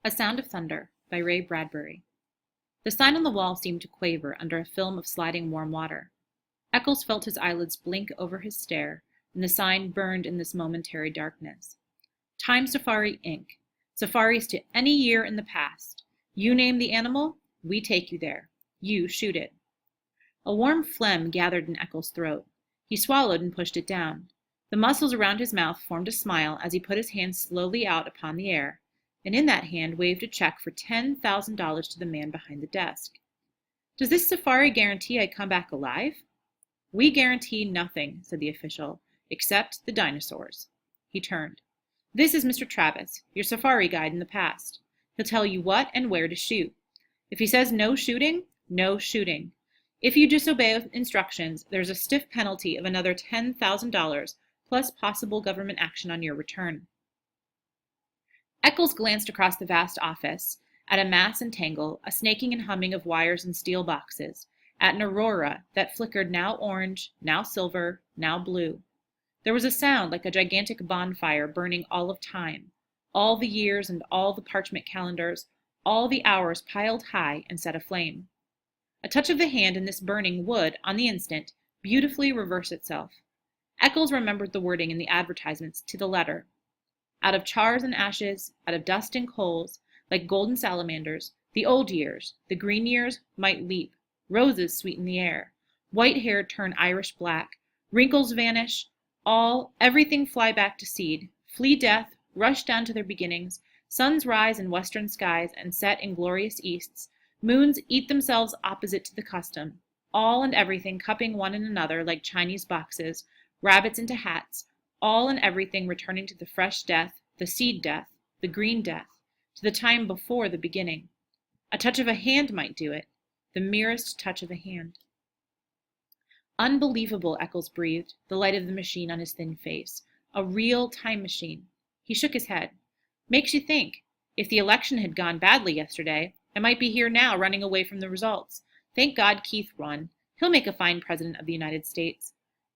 A Sound of Thunder by Ray Bradbury. The sign on the wall seemed to quaver under a film of sliding warm water. Eccles felt his eyelids blink over his stare, and the sign burned in this momentary darkness. Time Safari, Inc. Safaris to any year in the past. You name the animal, we take you there. You shoot it. A warm phlegm gathered in Eccles' throat. He swallowed and pushed it down. The muscles around his mouth formed a smile as he put his hand slowly out upon the air, and in that hand waved a check for $10,000 to the man behind the desk. Does this safari guarantee I come back alive? We guarantee nothing, said the official, except the dinosaurs. He turned. This is Mr. Travis, your safari guide in the past. He'll tell you what and where to shoot. If he says no shooting, no shooting. If you disobey instructions, there's a stiff penalty of another $10,000 plus possible government action on your return. Eccles glanced across the vast office, at a mass and tangle, a snaking and humming of wires and steel boxes, at an aurora that flickered now orange, now silver, now blue. There was a sound like a gigantic bonfire burning all of time, all the years and all the parchment calendars, all the hours piled high and set aflame. A touch of the hand in this burning would, on the instant, beautifully reverse itself. Eccles remembered the wording in the advertisements to the letter. Out of chars and ashes, out of dust and coals, like golden salamanders, the old years, the green years, might leap. Roses sweeten the air. White hair turn Irish black. Wrinkles vanish. Everything fly back to seed. Flee death, rush down to their beginnings. Suns rise in western skies and set in glorious easts. Moons eat themselves opposite to the custom. All and everything cupping one in another like Chinese boxes, rabbits into hats, all and everything returning to the fresh death, the seed death, the green death, to the time before the beginning. A touch of a hand might do it, the merest touch of a hand. Unbelievable, Eccles breathed, the light of the machine on his thin face. A real time machine. He shook his head. Makes you think. If the election had gone badly yesterday, I might be here now running away from the results. Thank God Keith won. He'll make a fine president of the United States.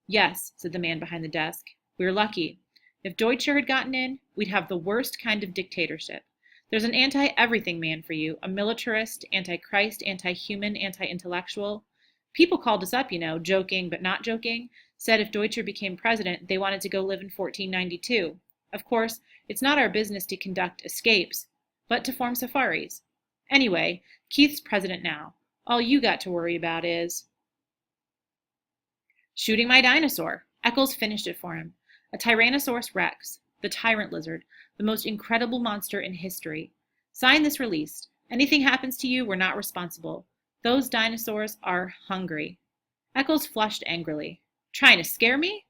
Yes, said the man behind the desk. We're lucky. If Deutscher had gotten in, we'd have the worst kind of dictatorship. There's an anti-everything man for you, a militarist, anti-Christ, anti-human, anti-intellectual. People called us up, joking but not joking, said if Deutscher became president, they wanted to go live in 1492. Of course, it's not our business to conduct escapes, but to form safaris. Anyway, Keith's president now. All you got to worry about is shooting my dinosaur. Eccles finished it for him. A Tyrannosaurus rex, the tyrant lizard, the most incredible monster in history. Sign this release. Anything happens to you, we're not responsible. Those dinosaurs are hungry. Eccles flushed angrily. Trying to scare me?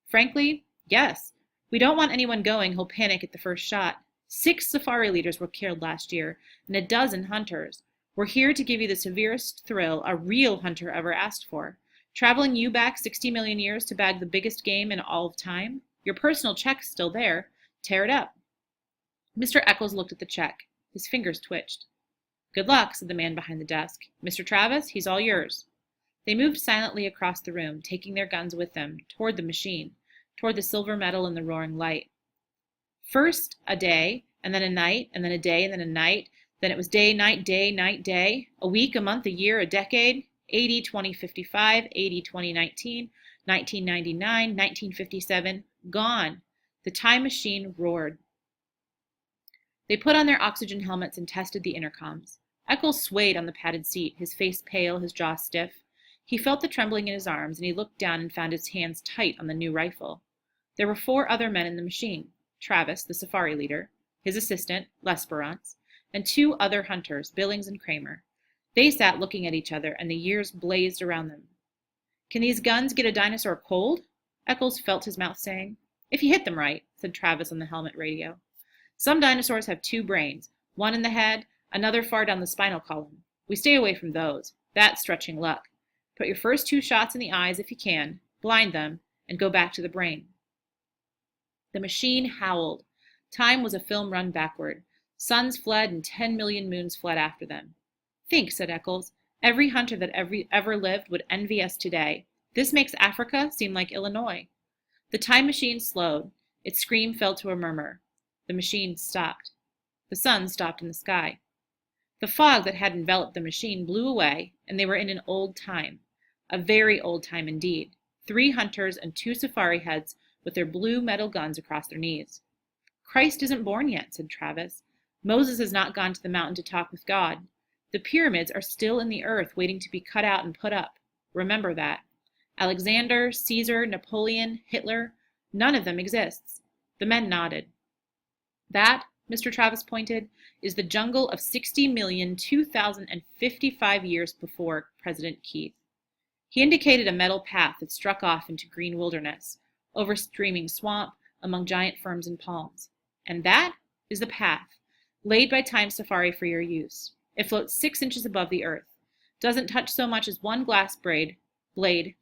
Frankly, yes. We don't want anyone going who'll panic at the first shot. 6 safari leaders were killed last year, and a dozen hunters. We're here to give you the severest thrill a real hunter ever asked for. Traveling you back 60 million years to bag the biggest game in all of time? Your personal check's still there. Tear it up. Mr. Eccles looked at the check. His fingers twitched. Good luck, said the man behind the desk. Mr. Travis, he's all yours. They moved silently across the room, taking their guns with them, toward the machine, toward the silver metal in the roaring light. First a day, and then a night, and then a day, and then a night. Then it was day, night, day. A week, a month, a year, a decade. 80, 2055, 80, 2019, 1999, 1957. Gone. The time machine roared. They put on their oxygen helmets and tested the intercoms. Eccles swayed on the padded seat, his face pale, his jaw stiff. He felt the trembling in his arms, and he looked down and found his hands tight on the new rifle. There were 4 other men in the machine. Travis, the safari leader, his assistant, L'Esperance, and 2 other hunters, Billings and Kramer. They sat looking at each other, and the years blazed around them. Can these guns get a dinosaur cold? Eccles felt his mouth saying. If you hit them right, said Travis on the helmet radio. Some dinosaurs have 2 brains, one in the head, another far down the spinal column. We stay away from those. That's stretching luck. Put your first 2 shots in the eyes if you can, blind them, and go back to the brain. The machine howled. Time was a film run backward. Suns fled and 10 million moons fled after them. Think, said Eccles. Every hunter that ever lived would envy us today. This makes Africa seem like Illinois. The time machine slowed. Its scream fell to a murmur. The machine stopped. The sun stopped in the sky. The fog that had enveloped the machine blew away, and they were in an old time. A very old time indeed. 3 hunters and 2 safari heads with their blue metal guns across their knees. Christ isn't born yet, said Travis. Moses has not gone to the mountain to talk with God. The pyramids are still in the earth waiting to be cut out and put up. Remember that. Alexander, Caesar, Napoleon, Hitler, none of them exists. The men nodded. That, Mr. Travis pointed, is the jungle of 60,002,055 years before President Keith. He indicated a metal path that struck off into green wilderness, over streaming swamp, among giant ferns and palms. And that is the path, laid by Time Safari for your use. It floats 6 inches above the earth, doesn't touch so much as one glass blade,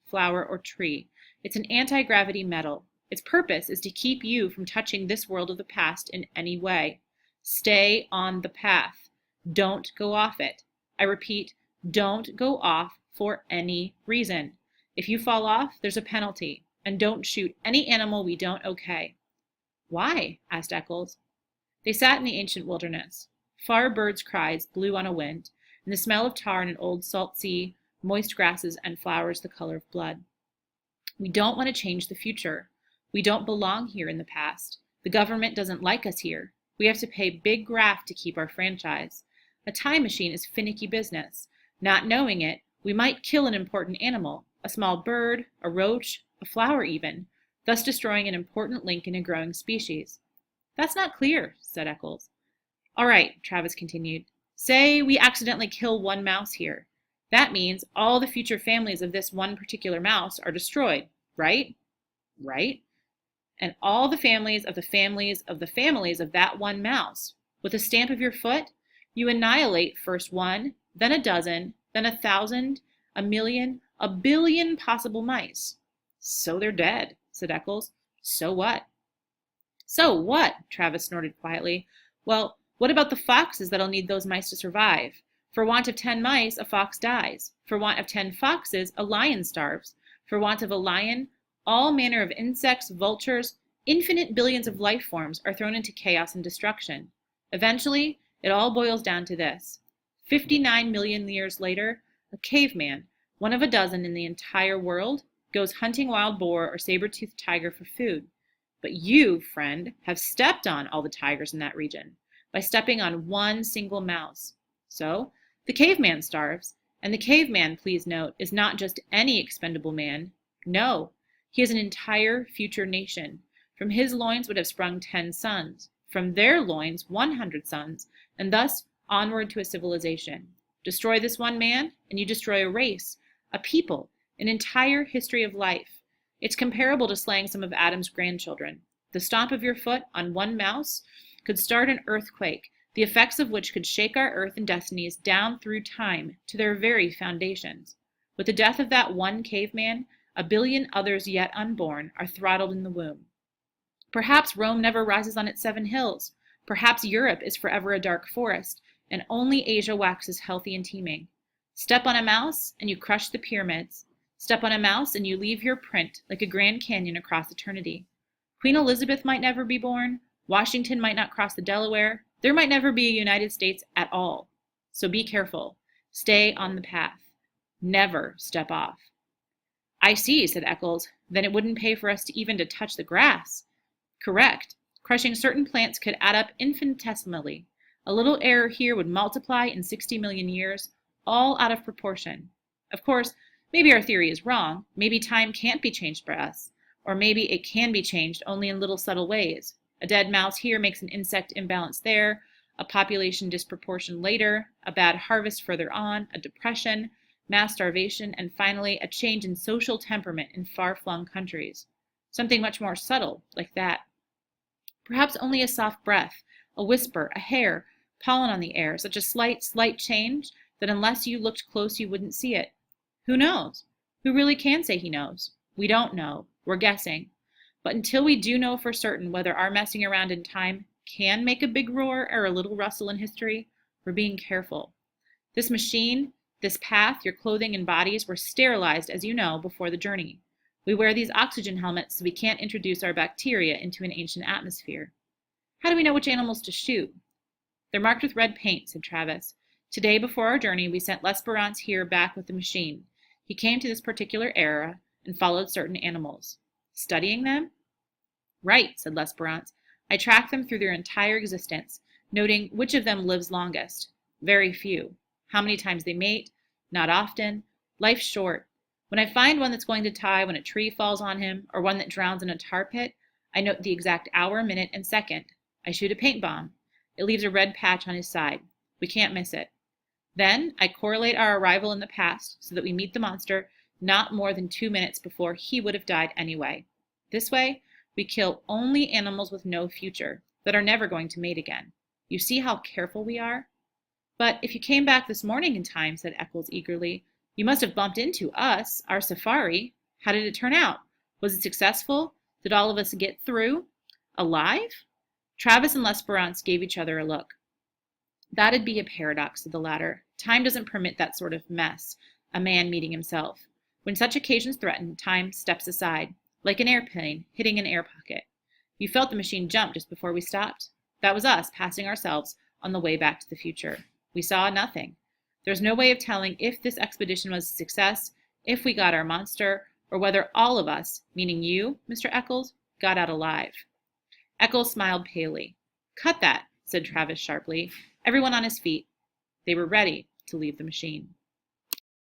flower, or tree. It's an anti-gravity metal. Its purpose is to keep you from touching this world of the past in any way. Stay on the path. Don't go off it. I repeat, don't go off for any reason. If you fall off, there's a penalty. And don't shoot any animal we don't okay. Why? Asked Eccles. They sat in the ancient wilderness. Far birds' cries blew on a wind, and the smell of tar in an old salt sea, moist grasses, and flowers the color of blood. We don't want to change the future. We don't belong here in the past. The government doesn't like us here. We have to pay big graft to keep our franchise. A time machine is finicky business. Not knowing it, we might kill an important animal, a small bird, a roach, a flower even, thus destroying an important link in a growing species. That's not clear, said Eccles. All right, Travis continued. Say we accidentally kill one mouse here. That means all the future families of this one particular mouse are destroyed, right? Right. And all the families of the families of the families of that one mouse. With a stamp of your foot, you annihilate first 1, then a dozen, then 1,000, 1,000,000, 1,000,000,000 possible mice. So they're dead, said Eccles. So what? So what? Travis snorted quietly. Well, what about the foxes that'll need those mice to survive? For want of 10 mice, a fox dies. For want of 10 foxes, a lion starves. For want of a lion, all manner of insects, vultures, infinite billions of life forms are thrown into chaos and destruction. Eventually, it all boils down to this. 59 million years later, a caveman, one of a dozen in the entire world, goes hunting wild boar or saber-toothed tiger for food. But you, friend, have stepped on all the tigers in that region by stepping on one single mouse. So, the caveman starves, and the caveman, please note, is not just any expendable man. No, he is an entire future nation. From his loins would have sprung 10 sons, from their loins 100 sons, and thus onward to a civilization. Destroy this one man, and you destroy a race, a people, an entire history of life. It's comparable to slaying some of Adam's grandchildren. The stomp of your foot on one mouse could start an earthquake, the effects of which could shake our earth and destinies down through time to their very foundations. With the death of that one caveman, 1 billion others yet unborn are throttled in the womb. Perhaps Rome never rises on its 7 hills. Perhaps Europe is forever a dark forest, and only Asia waxes healthy and teeming. Step on a mouse, and you crush the pyramids. Step on a mouse, and you leave your print like a Grand Canyon across eternity. Queen Elizabeth might never be born. Washington might not cross the Delaware. There might never be a United States at all. So be careful. Stay on the path. Never step off. I see, said Eccles. Then it wouldn't pay for us to even to touch the grass. Correct. Crushing certain plants could add up infinitesimally. A little error here would multiply in 60 million years, all out of proportion. Of course, maybe our theory is wrong. Maybe time can't be changed by us. Or maybe it can be changed only in little subtle ways. A dead mouse here makes an insect imbalance there, a population disproportion later, a bad harvest further on, a depression, mass starvation, and finally a change in social temperament in far-flung countries. Something much more subtle, like that. Perhaps only a soft breath, a whisper, a hair, pollen on the air, such a slight change that unless you looked close you wouldn't see it. Who knows? Who really can say he knows? We don't know. We're guessing. But until we do know for certain whether our messing around in time can make a big roar or a little rustle in history, we're being careful. This machine, this path, your clothing and bodies were sterilized, as you know, before the journey. We wear these oxygen helmets so we can't introduce our bacteria into an ancient atmosphere. How do we know which animals to shoot? They're marked with red paint, said Travis. Today, before our journey, we sent L'Esperance here back with the machine. He came to this particular era and followed certain animals. Studying them? Right, said L'Esperance. I track them through their entire existence, noting which of them lives longest. Very few. How many times they mate? Not often. Life's short. When I find one that's going to die when a tree falls on him, or one that drowns in a tar pit, I note the exact hour, minute, and second. I shoot a paint bomb. It leaves a red patch on his side. We can't miss it. Then I correlate our arrival in the past so that we meet the monster not more than 2 minutes before he would have died anyway. This way, we kill only animals with no future, that are never going to mate again. You see how careful we are? But if you came back this morning in time, said Eccles eagerly, you must have bumped into us, our safari. How did it turn out? Was it successful? Did all of us get through? Alive? Travis and L'Esperance gave each other a look. That'd be a paradox, said the latter. Time doesn't permit that sort of mess, a man meeting himself. When such occasions threaten, time steps aside, like an airplane hitting an air pocket. You felt the machine jump just before we stopped? That was us passing ourselves on the way back to the future. We saw nothing. There's no way of telling if this expedition was a success, if we got our monster, or whether all of us, meaning you, Mr. Eccles, got out alive. Eccles smiled palely. Cut that, said Travis sharply. Everyone on his feet. They were ready to leave the machine.